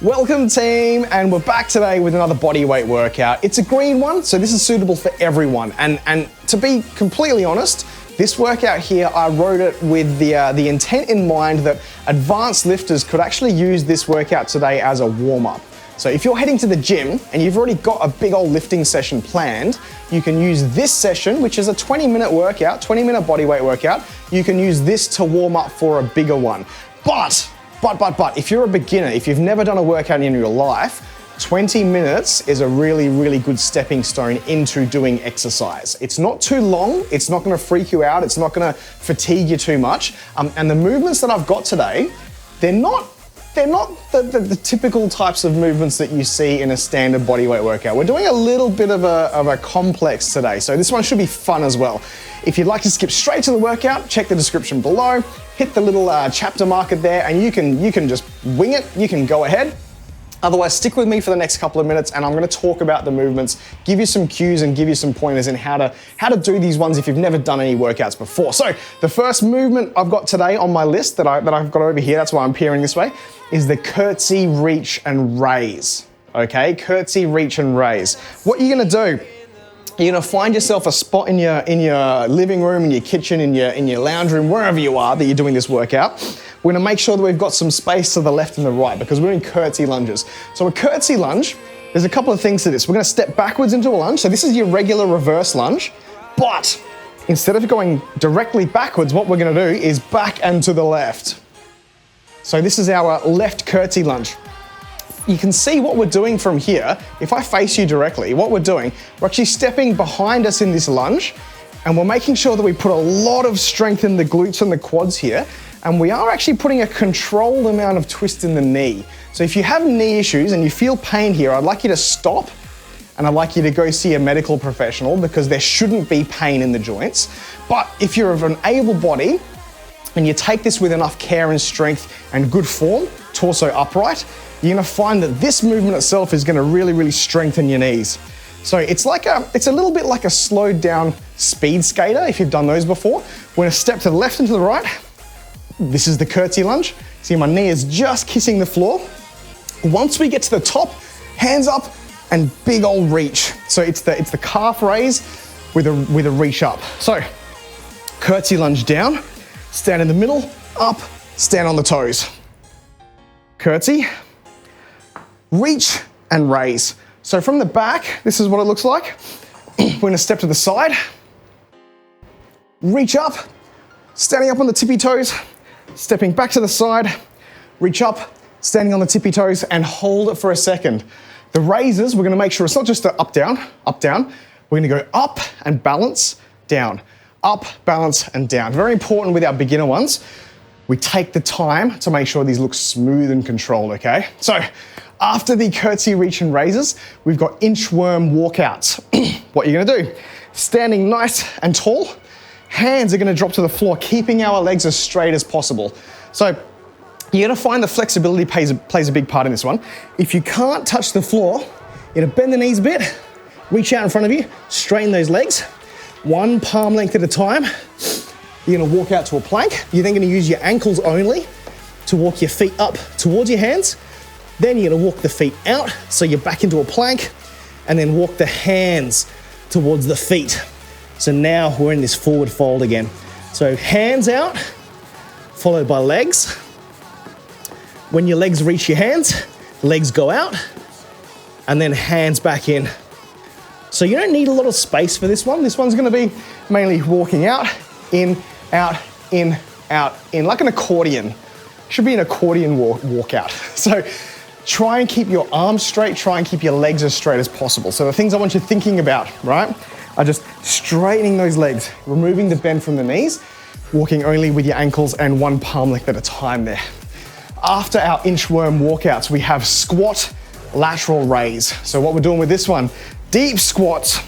Welcome team, and we're back today with another bodyweight workout. It's a green one, so this is suitable for everyone. And to be completely honest, this workout here, I wrote it with the intent in mind that advanced lifters could actually use this workout today as a warm-up. So if you're heading to the gym and you've already got a big old lifting session planned, you can use this session, which is a 20-minute workout, 20-minute bodyweight workout. You can use this to warm up for a bigger one. But if you're a beginner, if you've never done a workout in your life, 20 minutes is a really, really good stepping stone into doing exercise. It's not too long, it's not gonna freak you out, it's not gonna fatigue you too much. And the movements that I've got today, they're not the typical types of movements that you see in a standard bodyweight workout. We're doing a little bit of a complex today, so this one should be fun as well. If you'd like to skip straight to the workout, check the description below, hit the little chapter marker there, and you can just wing it, you can go ahead. Otherwise, stick with me for the next couple of minutes and I'm gonna talk about the movements, give you some cues and give you some pointers in how to do these ones if you've never done any workouts before. So the first movement I've got today on my list that I've got over here, that's why I'm peering this way, is the curtsy, reach and raise. Okay, curtsy, reach and raise. What you're gonna do, you're gonna find yourself a spot in your living room, in your kitchen, in your lounge room, wherever you are that you're doing this workout. We're gonna make sure that we've got some space to the left and the right because we're in curtsy lunges. So a curtsy lunge, there's a couple of things to this. We're gonna step backwards into a lunge. So this is your regular reverse lunge, but instead of going directly backwards, what we're gonna do is back and to the left. So this is our left curtsy lunge. You can see what we're doing from here. If I face you directly, what we're doing, we're actually stepping behind us in this lunge and we're making sure that we put a lot of strength in the glutes and the quads here. And we are actually putting a controlled amount of twist in the knee. So if you have knee issues and you feel pain here, I'd like you to stop and I'd like you to go see a medical professional because there shouldn't be pain in the joints. But if you're of an able body and you take this with enough care and strength and good form, torso upright, you're gonna find that this movement itself is gonna really, really strengthen your knees. So it's a little bit like a slowed down speed skater if you've done those before. We're gonna step to the left and to the right. This is the curtsy lunge. See, my knee is just kissing the floor. Once we get to the top, hands up and big old reach. So it's the calf raise with a reach up. So curtsy lunge down, stand in the middle, up, stand on the toes. Curtsy, reach and raise. So from the back, this is what it looks like. We're gonna step to the side, reach up, standing up on the tippy toes, stepping back to the side, reach up, standing on the tippy toes and hold it for a second. The raises, we're gonna make sure it's not just a up, down. We're gonna go up and balance, down. Up, balance and down. Very important with our beginner ones. We take the time to make sure these look smooth and controlled, okay? So after the curtsy, reach and raises, we've got inchworm walkouts. What you're gonna do, standing nice and tall, hands are gonna drop to the floor, keeping our legs as straight as possible. So you're gonna find the flexibility plays a big part in this one. If you can't touch the floor, you're gonna bend the knees a bit, reach out in front of you, straighten those legs, one palm length at a time. You're gonna walk out to a plank. You're then gonna use your ankles only to walk your feet up towards your hands. Then you're gonna walk the feet out, so you're back into a plank, and then walk the hands towards the feet. So now we're in this forward fold again. So hands out, followed by legs. When your legs reach your hands, legs go out, and then hands back in. So you don't need a lot of space for this one. This one's gonna be mainly walking out, in, out, in, out, in, like an accordion. Should be an accordion walkout. So try and keep your arms straight, try and keep your legs as straight as possible. So the things I want you thinking about, right, are just straightening those legs, removing the bend from the knees, walking only with your ankles and one palm length at a time there. After our inchworm walkouts, we have squat, lateral raise. So what we're doing with this one, deep squats,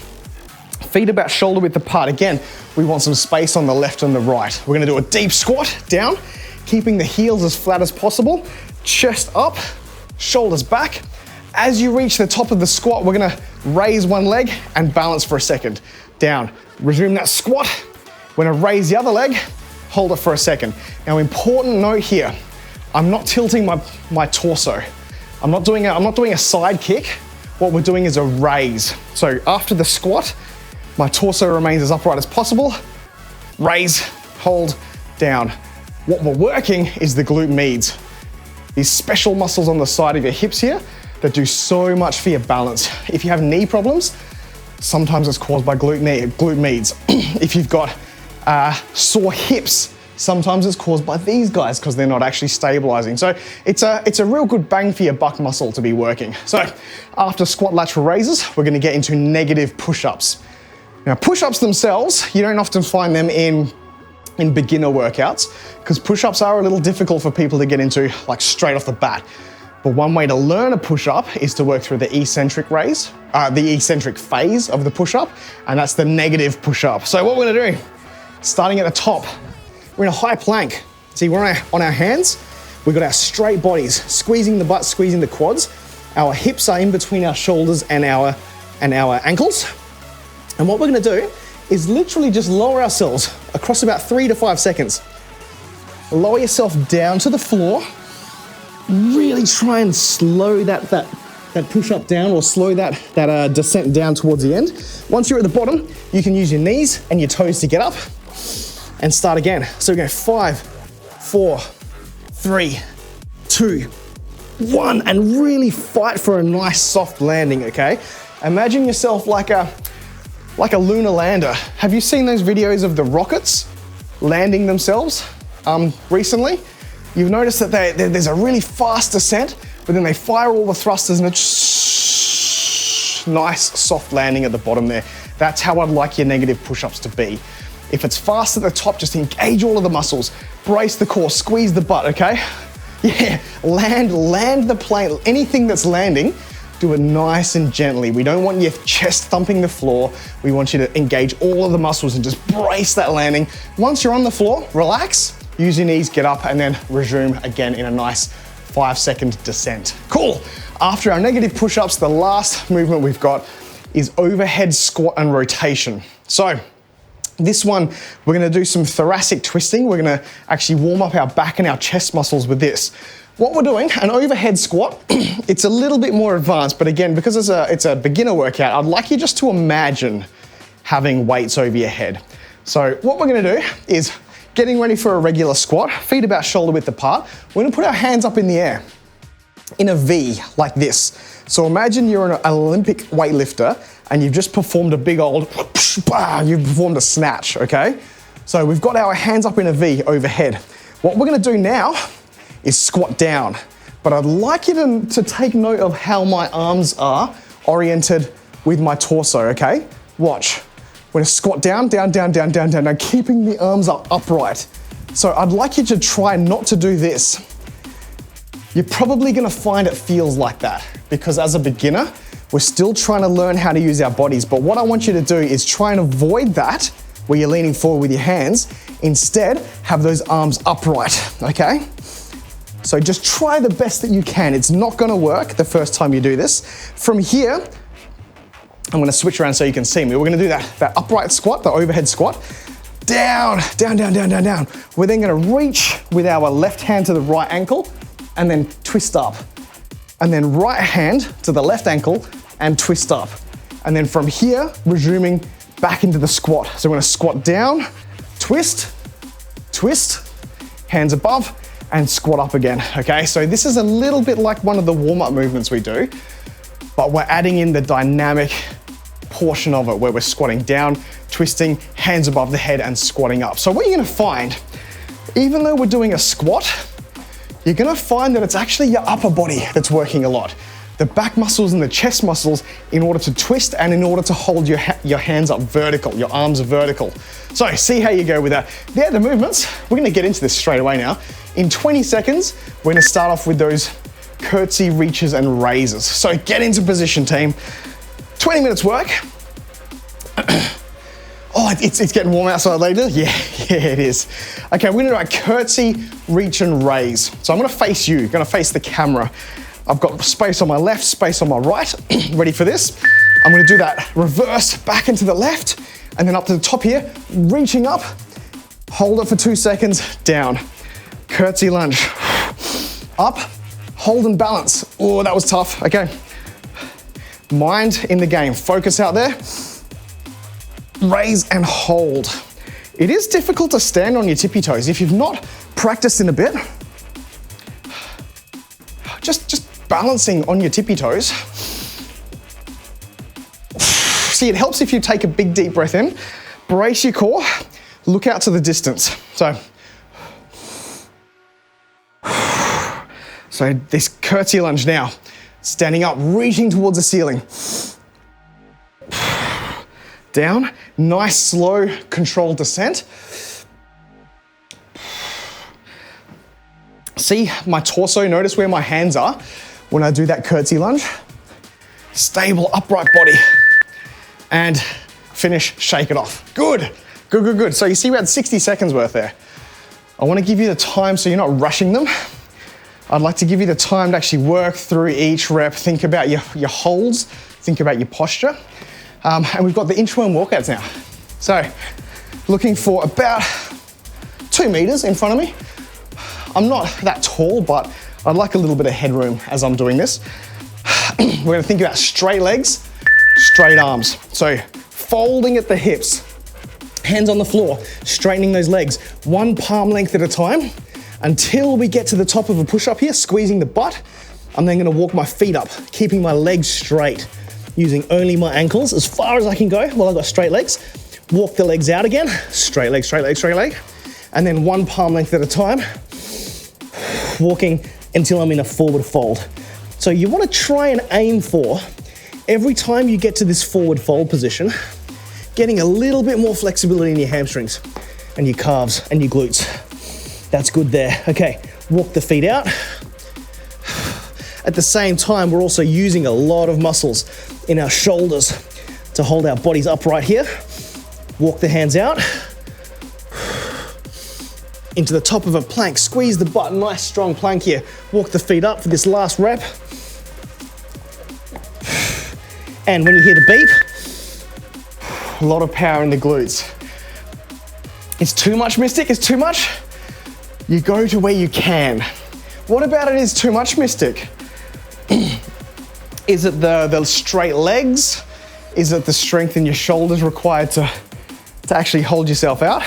feet about shoulder width apart. Again, we want some space on the left and the right. We're gonna do a deep squat down, keeping the heels as flat as possible, chest up, shoulders back. As you reach the top of the squat, we're gonna raise one leg and balance for a second. Down, resume that squat. We're gonna raise the other leg, hold it for a second. Now, important note here, I'm not tilting my torso. I'm not doing a side kick. What we're doing is a raise. So after the squat, my torso remains as upright as possible. Raise, hold, down. What we're working is the glute medians. These special muscles on the side of your hips here that do so much for your balance. If you have knee problems, sometimes it's caused by glute medians. If you've got sore hips, sometimes it's caused by these guys because they're not actually stabilizing. So it's a real good bang for your butt muscle to be working. So after squat lateral raises, we're gonna get into negative push-ups. Now push-ups themselves, you don't often find them in beginner workouts because push-ups are a little difficult for people to get into like straight off the bat. But one way to learn a push-up is to work through the eccentric phase of the push-up, and that's the negative push-up. So what we're gonna do, starting at the top, we're in a high plank. See, we're on our hands, we've got our straight bodies, squeezing the butt, squeezing the quads. Our hips are in between our shoulders and our ankles. And what we're gonna do is literally just lower ourselves across about 3 to 5 seconds. Lower yourself down to the floor. Really try and slow that push-up down, or slow that descent down towards the end. Once you're at the bottom, you can use your knees and your toes to get up and start again. So we go 5, 4, 3, 2, 1, and really fight for a nice soft landing, okay? Imagine yourself like a lunar lander. Have you seen those videos of the rockets landing themselves recently? You've noticed that there's a really fast descent, but then they fire all the thrusters and it's nice soft landing at the bottom there. That's how I'd like your negative push-ups to be. If it's fast at the top, just engage all of the muscles, brace the core, squeeze the butt, okay? Yeah, land the plane. Anything that's landing, do it nice and gently. We don't want your chest thumping the floor. We want you to engage all of the muscles and just brace that landing. Once you're on the floor, relax, use your knees, get up, and then resume again in a nice 5-second descent. Cool. After our negative push-ups, the last movement we've got is overhead squat and rotation. So this one, we're gonna do some thoracic twisting. We're gonna actually warm up our back and our chest muscles with this. What we're doing, an overhead squat, it's a little bit more advanced, but again, because it's a beginner workout, I'd like you just to imagine having weights over your head. So what we're gonna do is, getting ready for a regular squat, feet about shoulder width apart, we're gonna put our hands up in the air in a V like this. So imagine you're an Olympic weightlifter and you've just performed a big old, you've performed a snatch, okay? So we've got our hands up in a V overhead. What we're gonna do now is squat down, but I'd like you to take note of how my arms are oriented with my torso, okay? Watch. We're gonna squat down, down, down, down, down, down, down, keeping the arms up upright. So I'd like you to try not to do this. You're probably gonna find it feels like that because as a beginner, we're still trying to learn how to use our bodies. But what I want you to do is try and avoid that where you're leaning forward with your hands. Instead, have those arms upright, okay? So just try the best that you can. It's not gonna work the first time you do this. From here, I'm gonna switch around so you can see me. We're gonna do that upright squat, the overhead squat. Down, down, down, down, down, down. We're then gonna reach with our left hand to the right ankle and then twist up. And then right hand to the left ankle and twist up. And then from here, resuming back into the squat. So we're gonna squat down, twist, twist, hands above, and squat up again, okay? So this is a little bit like one of the warm-up movements we do, but we're adding in the dynamic portion of it where we're squatting down, twisting, hands above the head and squatting up. So what you're gonna find, even though we're doing a squat, you're gonna find that it's actually your upper body that's working a lot. The back muscles and the chest muscles in order to twist and in order to hold your hands up vertical, your arms are vertical. So see how you go with that. Yeah, the movements, we're gonna get into this straight away now. In 20 seconds, we're gonna start off with those curtsy reaches and raises. So get into position, team. 20 minutes work. Oh, it's getting warm outside later. Yeah, it is. Okay, we're gonna do a curtsy, reach and raise. So I'm gonna face you, gonna face the camera. I've got space on my left, space on my right. Ready for this? I'm gonna do that reverse back into the left and then up to the top here, reaching up, hold it for 2 seconds, down. Curtsy lunge. Up, hold and balance. Oh, that was tough. Okay. Mind in the game. Focus out there. Raise and hold. It is difficult to stand on your tippy toes. If you've not practiced in a bit, just balancing on your tippy toes. See, it helps if you take a big deep breath in, brace your core, look out to the distance. So this curtsy lunge now, standing up, reaching towards the ceiling. Down, nice, slow, controlled descent. See my torso, notice where my hands are when I do that curtsy lunge. Stable, upright body. And finish, shake it off. Good, good, good, good. So you see we had 60 seconds worth there. I want to give you the time so you're not rushing them. I'd like to give you the time to actually work through each rep, think about your holds, think about your posture. And we've got the inchworm walkouts now. So looking for about 2 meters in front of me. I'm not that tall, but I'd like a little bit of headroom as I'm doing this. We're gonna think about straight legs, straight arms. So folding at the hips, hands on the floor, straightening those legs, one palm length at a time until we get to the top of a push-up here, squeezing the butt. I'm then gonna walk my feet up, keeping my legs straight, using only my ankles as far as I can go while I've got straight legs. Walk the legs out again, straight leg, straight leg, straight leg. And then one palm length at a time, walking until I'm in a forward fold. So you wanna try and aim for, every time you get to this forward fold position, getting a little bit more flexibility in your hamstrings and your calves and your glutes. That's good there. Okay, walk the feet out. At the same time, we're also using a lot of muscles in our shoulders to hold our bodies upright here. Walk the hands out. Into the top of a plank, squeeze the butt, nice strong plank here. Walk the feet up for this last rep. And when you hear the beep, a lot of power in the glutes. It's too much, Mystic? It's too much? You go to where you can. What about it is too much, Mystic? Is it the straight legs? Is it the strength in your shoulders required to actually hold yourself out?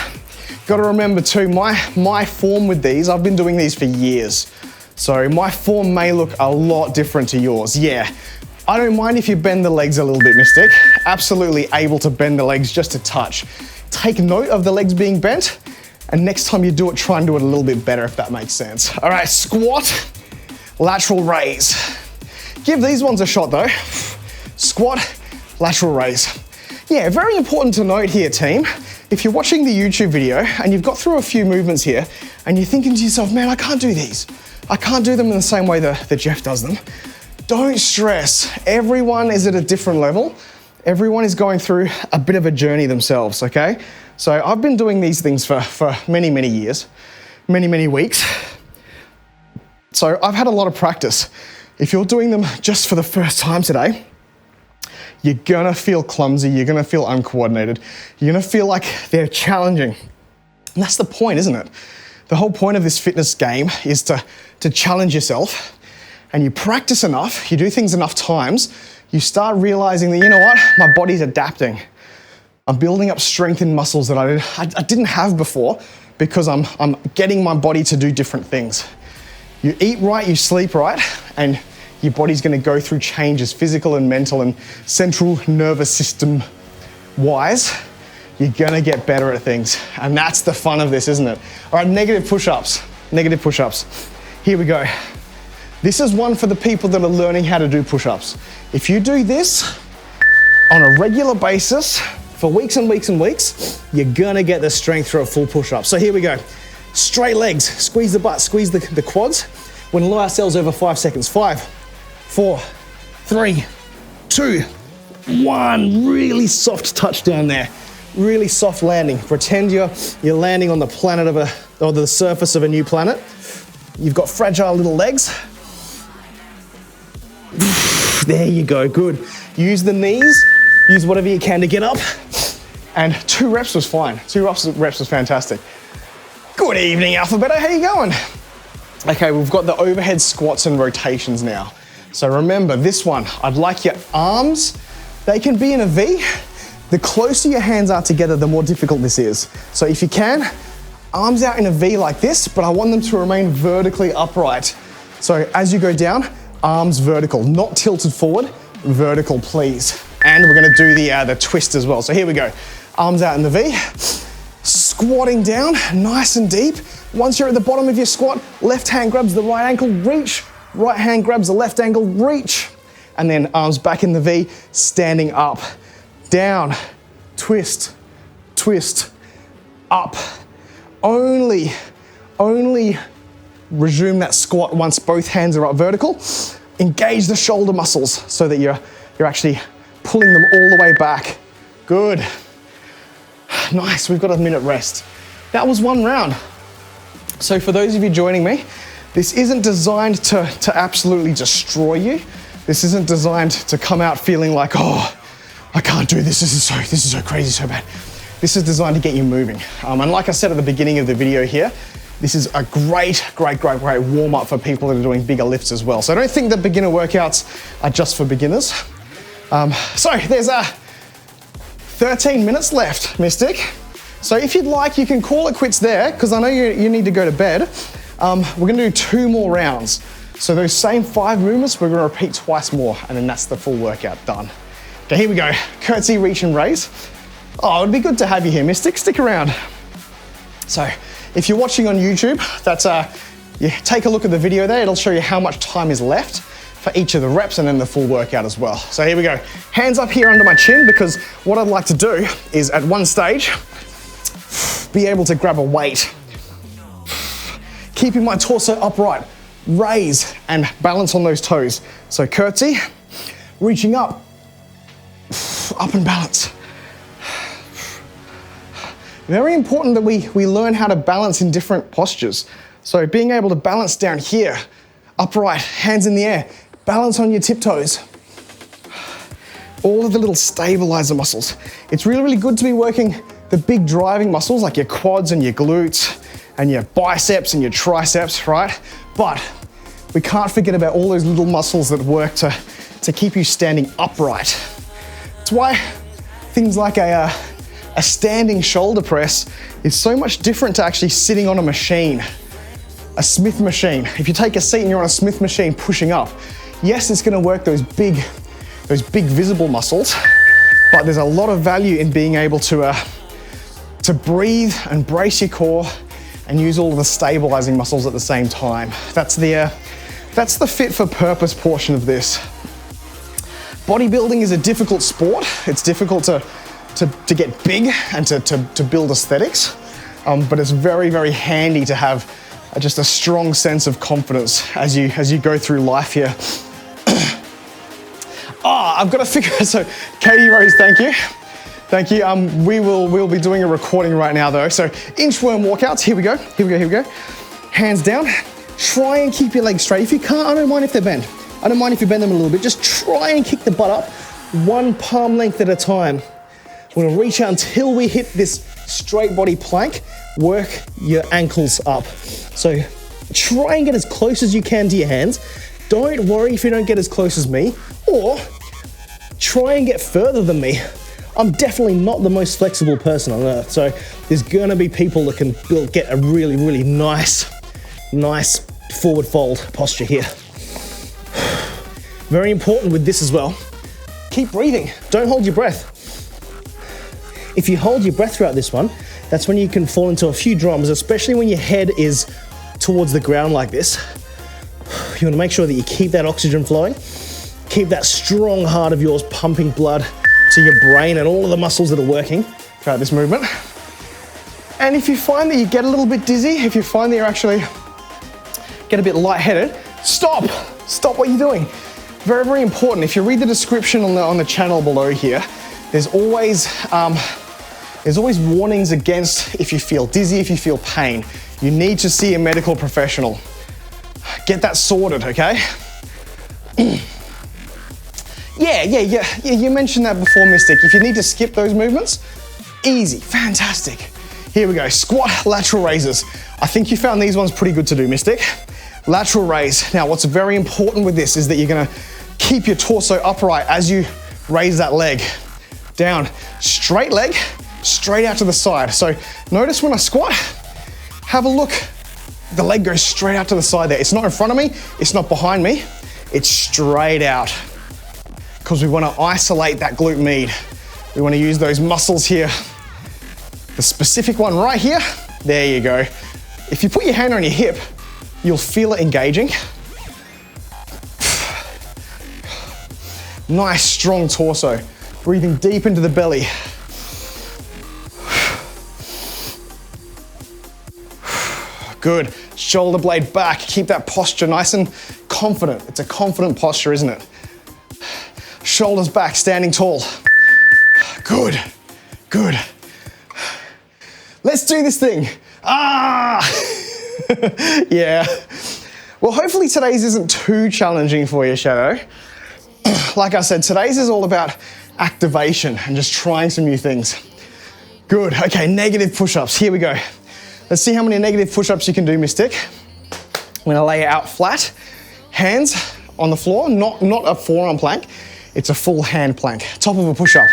Got to remember too, my form with these, I've been doing these for years. So my form may look a lot different to yours. Yeah, I don't mind if you bend the legs a little bit, Mystic. Absolutely able to bend the legs just a touch. Take note of the legs being bent, and next time you do it, try and do it a little bit better if that makes sense. All right, squat, lateral raise. Give these ones a shot though. Squat, lateral raise. Yeah, very important to note here, team. If you're watching the YouTube video and you've got through a few movements here and you're thinking to yourself, man, I can't do these. I can't do them in the same way that Jeff does them. Don't stress. Everyone is at a different level. Everyone is going through a bit of a journey themselves, okay? So I've been doing these things for many, many years, many, many weeks. So I've had a lot of practice. If you're doing them just for the first time today, you're gonna feel clumsy, you're gonna feel uncoordinated, you're gonna feel like they're challenging. And that's the point, isn't it? The whole point of this fitness game is to challenge yourself, and you practice enough, you do things enough times, you start realizing that, you know what, my body's adapting. I'm building up strength in muscles that I didn't have before because I'm getting my body to do different things. You eat right, you sleep right, and your body's gonna go through changes, physical and mental and central nervous system wise. You're gonna get better at things. And that's the fun of this, isn't it? All right, negative push-ups, negative push-ups. Here we go. This is one for the people that are learning how to do push-ups. If you do this on a regular basis for weeks and weeks and weeks, you're gonna get the strength for a full push-up. So here we go. Straight legs, squeeze the butt, squeeze the quads. We're gonna lower ourselves over 5 seconds. 5, 4, 3, 2, 1. Really soft touch down there. Really soft landing. Pretend you're landing on the planet or the surface of a new planet. You've got fragile little legs. There you go, good. Use the knees, use whatever you can to get up. And 2 reps was fine. 2 reps was fantastic. Good evening, Alphabeto, how you going? Okay, we've got the overhead squats and rotations now. So remember this one, I'd like your arms, they can be in a V. The closer your hands are together, the more difficult this is. So if you can, arms out in a V like this, but I want them to remain vertically upright. So as you go down, arms vertical, not tilted forward, vertical please. And we're gonna do the twist as well. So here we go, arms out in the V, squatting down, nice and deep. Once you're at the bottom of your squat, left hand grabs the right ankle, reach, right hand grabs the left ankle, reach, and then arms back in the V, standing up, down, twist, twist, up. Only resume that squat once both hands are up vertical. Engage the shoulder muscles so that you're actually pulling them all the way back. Good. Nice, we've got a minute rest. That was one round. So for those of you joining me, this isn't designed to absolutely destroy you. This isn't designed to come out feeling like, oh, I can't do this, this is so crazy, so bad. This is designed to get you moving. And like I said at the beginning of the video here, this is a great warm up for people that are doing bigger lifts as well. So I don't think that beginner workouts are just for beginners. So there's 13 minutes left, Mystic. So if you'd like, you can call it quits there, because I know you need to go to bed. We're gonna do 2 more rounds. So those same 5 movements, we're gonna repeat twice more, and then that's the full workout done. Okay, here we go. Curtsy, reach and raise. Oh, it'd be good to have you here, Mystic. Stick around. So if you're watching on YouTube, that's take a look at the video there. It'll show you how much time is left for each of the reps and then the full workout as well. So here we go. Hands up here under my chin, because what I'd like to do is at one stage, be able to grab a weight. Keeping my torso upright, raise and balance on those toes. So curtsy, reaching up and balance. Very important that we learn how to balance in different postures. So being able to balance down here, upright, hands in the air, balance on your tiptoes. All of the little stabilizer muscles. It's really good to be working the big driving muscles like your quads and your glutes and your biceps and your triceps, right? But we can't forget about all those little muscles that work to keep you standing upright. It's why things like a standing shoulder press is so much different to actually sitting on a machine, a Smith machine. If you take a seat and you're on a Smith machine pushing up, yes, it's gonna work those big visible muscles, but there's a lot of value in being able to breathe and brace your core and use all of the stabilizing muscles at the same time. That's the fit for purpose portion of this. Bodybuilding is a difficult sport. It's difficult to get big and to build aesthetics, but it's very handy to have just a strong sense of confidence as you go through life here. I've got to figure out, so Katie Rose, thank you. We'll be doing a recording right now though. So inchworm walkouts, here we go. Hands down, try and keep your legs straight. If you can't, I don't mind if they're bent. I don't mind if you bend them a little bit. Just try and kick the butt up, 1 palm length at a time. We're gonna reach out until we hit this straight body plank. Work your ankles up. So try and get as close as you can to your hands. Don't worry if you don't get as close as me, or try and get further than me. I'm definitely not the most flexible person on earth, so there's gonna be people that can get a really nice forward fold posture here. Very important with this as well. Keep breathing, don't hold your breath. If you hold your breath throughout this one, that's when you can fall into a few drums, especially when your head is towards the ground like this. You wanna make sure that you keep that oxygen flowing, keep that strong heart of yours pumping blood to your brain and all of the muscles that are working throughout this movement. And if you find that you get a little bit dizzy, if you find that you actually get a bit lightheaded, stop what you're doing. Very important. If you read the description on the channel below here, there's always warnings against if you feel dizzy, if you feel pain. You need to see a medical professional. Get that sorted, okay? Yeah, you mentioned that before, Mystic. If you need to skip those movements, easy, fantastic. Here we go, squat lateral raises. I think you found these ones pretty good to do, Mystic. Lateral raise. Now, what's very important with this is that you're gonna keep your torso upright as you raise that leg. Down, straight leg, straight out to the side. So notice when I squat, have a look. The leg goes straight out to the side there. It's not in front of me, it's not behind me, it's straight out. Because we wanna isolate that glute med. We wanna use those muscles here. The specific one right here, there you go. If you put your hand on your hip, you'll feel it engaging. Nice, strong torso. Breathing deep into the belly. Good. Shoulder blade back. Keep that posture nice and confident. It's a confident posture, isn't it? Shoulders back, standing tall. Good. Good. Let's do this thing. Ah! Yeah. Well, hopefully today's isn't too challenging for you, Shadow. Like I said, today's is all about activation and just trying some new things. Good. Okay, negative push-ups. Here we go. Let's see how many negative push-ups you can do, Mystic. I'm gonna lay it out flat. Hands on the floor, not a forearm plank. It's a full hand plank. Top of a push-up.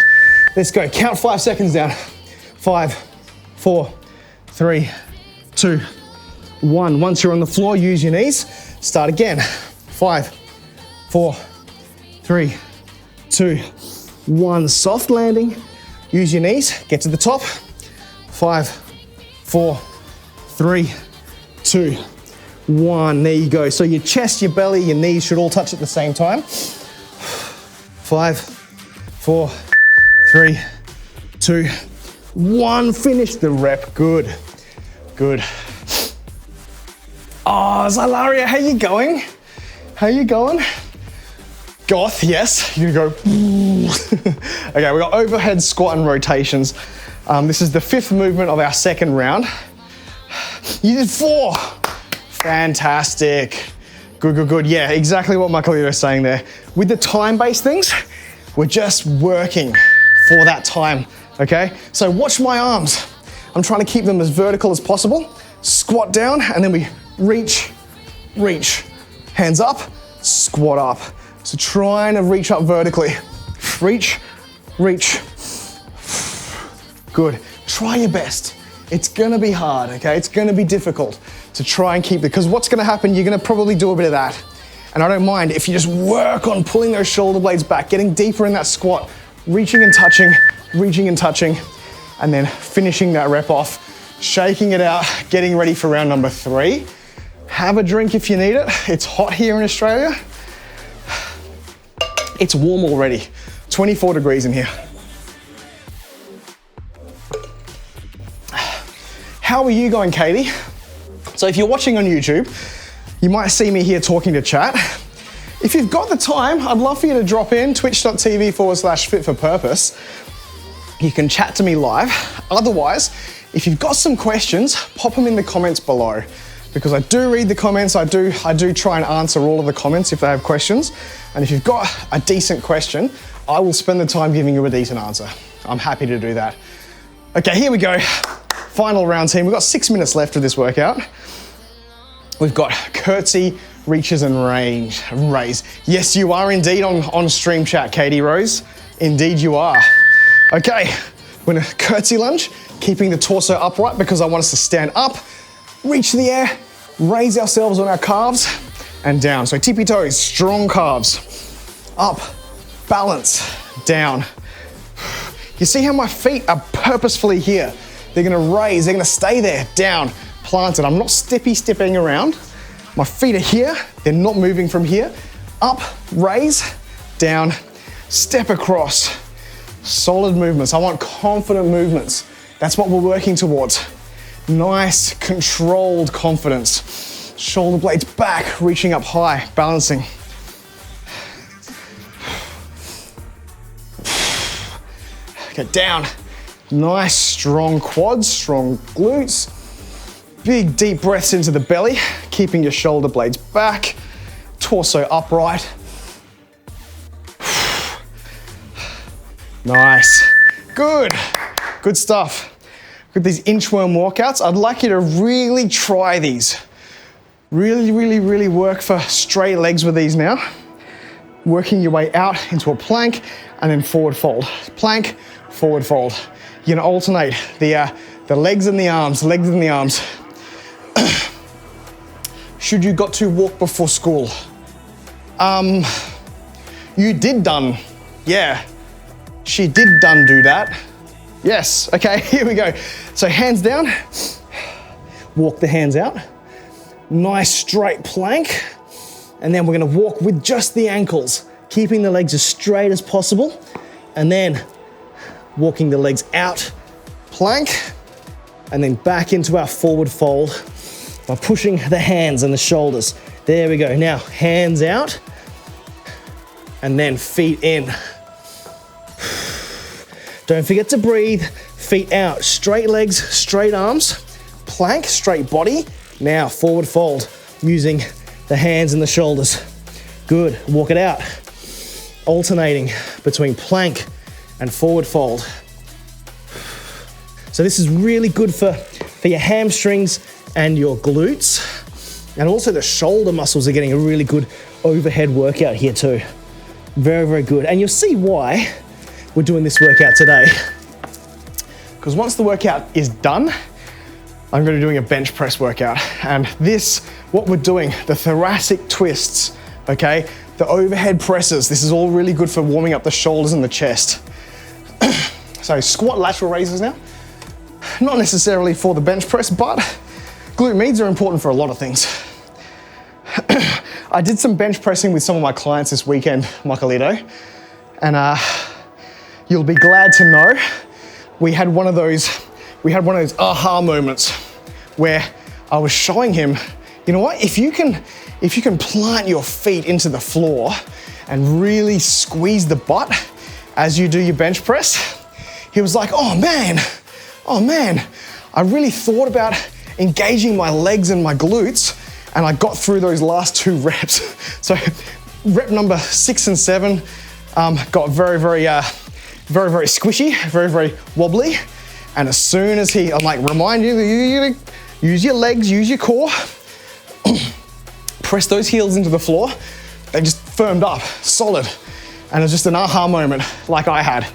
Let's go. Count 5 seconds down. 5, 4, 3, 2, 1. Once you're on the floor, use your knees. Start again. 5, 4, 3, 2, 1. Soft landing. Use your knees. Get to the top. 5, 4, 3, 2, 1. There you go. So your chest, your belly, your knees should all touch at the same time. 5, 4, 3, 2, 1. Finish the rep. Good. Good. Oh, Zalaria, how you going? How you going? Goth, yes. You're gonna go. Okay, we got overhead squat and rotations. This is the 5th movement of our 2nd round. You did 4. Fantastic. Good, good, good. Yeah, exactly what Michael was saying there. With the time-based things, we're just working for that time, okay? So watch my arms. I'm trying to keep them as vertical as possible. Squat down, and then we reach, reach. Hands up, squat up. So trying to reach up vertically. Reach, reach. Good. Try your best. It's gonna be hard, okay? It's gonna be difficult to try and keep it, because what's gonna happen, you're gonna probably do a bit of that. And I don't mind if you just work on pulling those shoulder blades back, getting deeper in that squat, reaching and touching, and then finishing that rep off, shaking it out, getting ready for round number 3. Have a drink if you need it. It's hot here in Australia. It's warm already. 24 degrees in here. How are you going, Katie? So if you're watching on YouTube, you might see me here talking to chat. If you've got the time, I'd love for you to drop in, twitch.tv/fit4purpose. You can chat to me live. Otherwise, if you've got some questions, pop them in the comments below, because I do read the comments. I do try and answer all of the comments if they have questions. And if you've got a decent question, I will spend the time giving you a decent answer. I'm happy to do that. Okay, here we go. Final round, team. We've got 6 minutes left of this workout. We've got curtsy, reaches and raise. Yes, you are indeed on stream chat, Katie Rose. Indeed you are. Okay, we're gonna curtsy lunge, keeping the torso upright because I want us to stand up, reach the air, raise ourselves on our calves, and down. So tippy toes, strong calves. Up, balance, down. You see how my feet are purposefully here? They're gonna raise, they're gonna stay there, down, planted. I'm not stepping around. My feet are here, they're not moving from here. Up, raise, down, step across. Solid movements. I want confident movements. That's what we're working towards. Nice, controlled confidence. Shoulder blades back, reaching up high, balancing. Okay, down. Nice, strong quads, strong glutes. Big, deep breaths into the belly, keeping your shoulder blades back, torso upright. Nice. Good. Good stuff. With these inchworm walkouts, I'd like you to really try these. Really, really, really work for straight legs with these now. Working your way out into a plank and then forward fold. Plank, forward fold. You're gonna alternate the legs and the arms, legs and the arms. Should you got to walk before school? You did done. Yeah, she did done do that. Yes, okay, here we go. So hands down, walk the hands out. Nice straight plank. And then we're gonna walk with just the ankles, keeping the legs as straight as possible. And then walking the legs out, plank, and then back into our forward fold by pushing the hands and the shoulders. There we go. Now, hands out, and then feet in. Don't forget to breathe, feet out. Straight legs, straight arms, plank, straight body. Now, forward fold, using the hands and the shoulders. Good, walk it out. Alternating between plank and forward fold. So this is really good for your hamstrings and your glutes. And also the shoulder muscles are getting a really good overhead workout here too. Very, very good. And you'll see why we're doing this workout today. Because once the workout is done, I'm going to be doing a bench press workout. And this, what we're doing, the thoracic twists, okay? The overhead presses, this is all really good for warming up the shoulders and the chest. So squat lateral raises now. Not necessarily for the bench press, but glute meds are important for a lot of things. I did some bench pressing with some of my clients this weekend, Makalito, and you'll be glad to know we had one of those aha moments where I was showing him, you know what, if you can plant your feet into the floor and really squeeze the butt as you do your bench press, he was like, oh man, I really thought about engaging my legs and my glutes, and I got through those last 2 reps. So rep number 6 and 7 got very, very squishy, very, very wobbly. And as soon as I'm like, remind you, use your legs, use your core, press those heels into the floor. They just firmed up, solid. And it was just an aha moment like I had.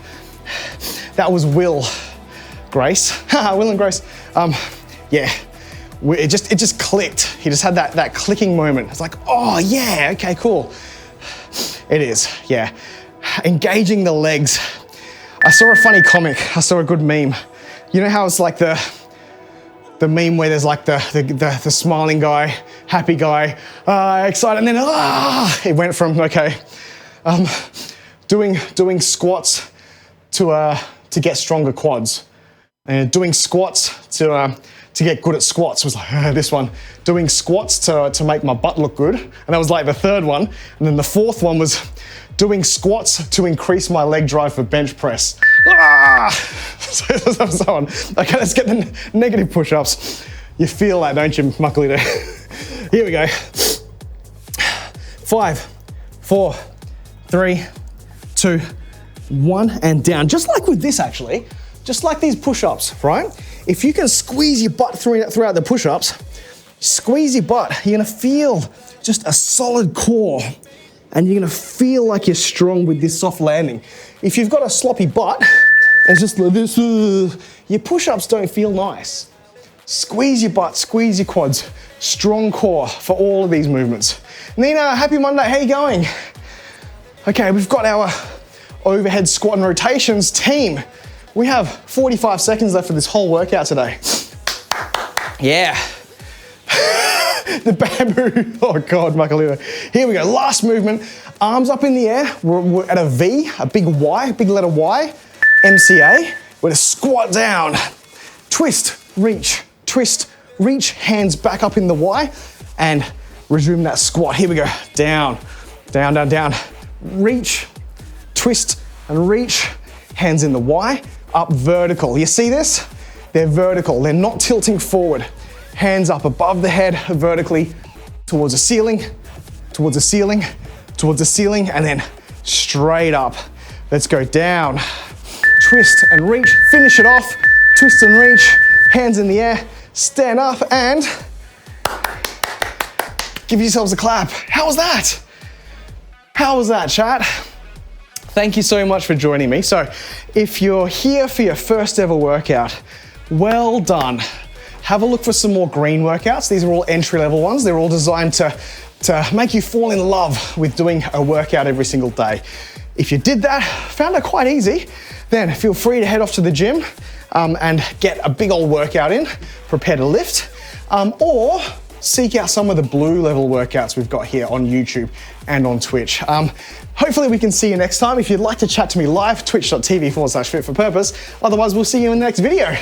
That was Will Grace, Will and Grace. Yeah, it just clicked. He just had that clicking moment. It's like, oh yeah, okay, cool. It is, yeah. Engaging the legs. I saw a funny comic. I saw a good meme. You know how it's like the meme where there's like the smiling guy, happy guy, excited, and then it went from doing squats to get stronger quads, and doing squats to get good at squats was like this one. Doing squats to make my butt look good, and that was like the third one, and then the fourth one was doing squats to increase my leg drive for bench press. So on. Okay, let's get the negative push-ups. You feel that, don't you, Makalito? Here we go. 5, 4, 3, 2, 1, and down. Just like with this, actually. Just like these push-ups, right? If you can squeeze your butt throughout the push-ups, squeeze your butt, you're gonna feel just a solid core, and you're gonna feel like you're strong with this soft landing. If you've got a sloppy butt, it's just like this, your push-ups don't feel nice. Squeeze your butt, squeeze your quads, strong core for all of these movements. Nina, happy Monday, how you going? Okay, we've got our overhead squat and rotations team. We have 45 seconds left for this whole workout today. Yeah. The bamboo, oh God, Makalito. Here we go, last movement. Arms up in the air, we're at a V, a big Y, big letter Y, MCA. We're gonna squat down, twist, reach, hands back up in the Y, and resume that squat. Here we go, down, down, down, down. Reach, twist, and reach, hands in the Y, up vertical. You see this? They're vertical, they're not tilting forward. Hands up above the head, vertically, towards the ceiling, towards the ceiling, towards the ceiling, and then straight up. Let's go down, twist and reach, finish it off, twist and reach, hands in the air, stand up, and Give yourselves a clap. How was that? How was that, chat? Thank you so much for joining me. So if you're here for your first ever workout, well done. Have a look for some more green workouts. These are all entry-level ones. They're all designed to make you fall in love with doing a workout every single day. If you did that, found it quite easy, then feel free to head off to the gym and get a big old workout in, prepare to lift, or seek out some of the blue level workouts we've got here on YouTube and on Twitch. Hopefully we can see you next time. If you'd like to chat to me live, twitch.tv/fit for purpose. Otherwise, we'll see you in the next video.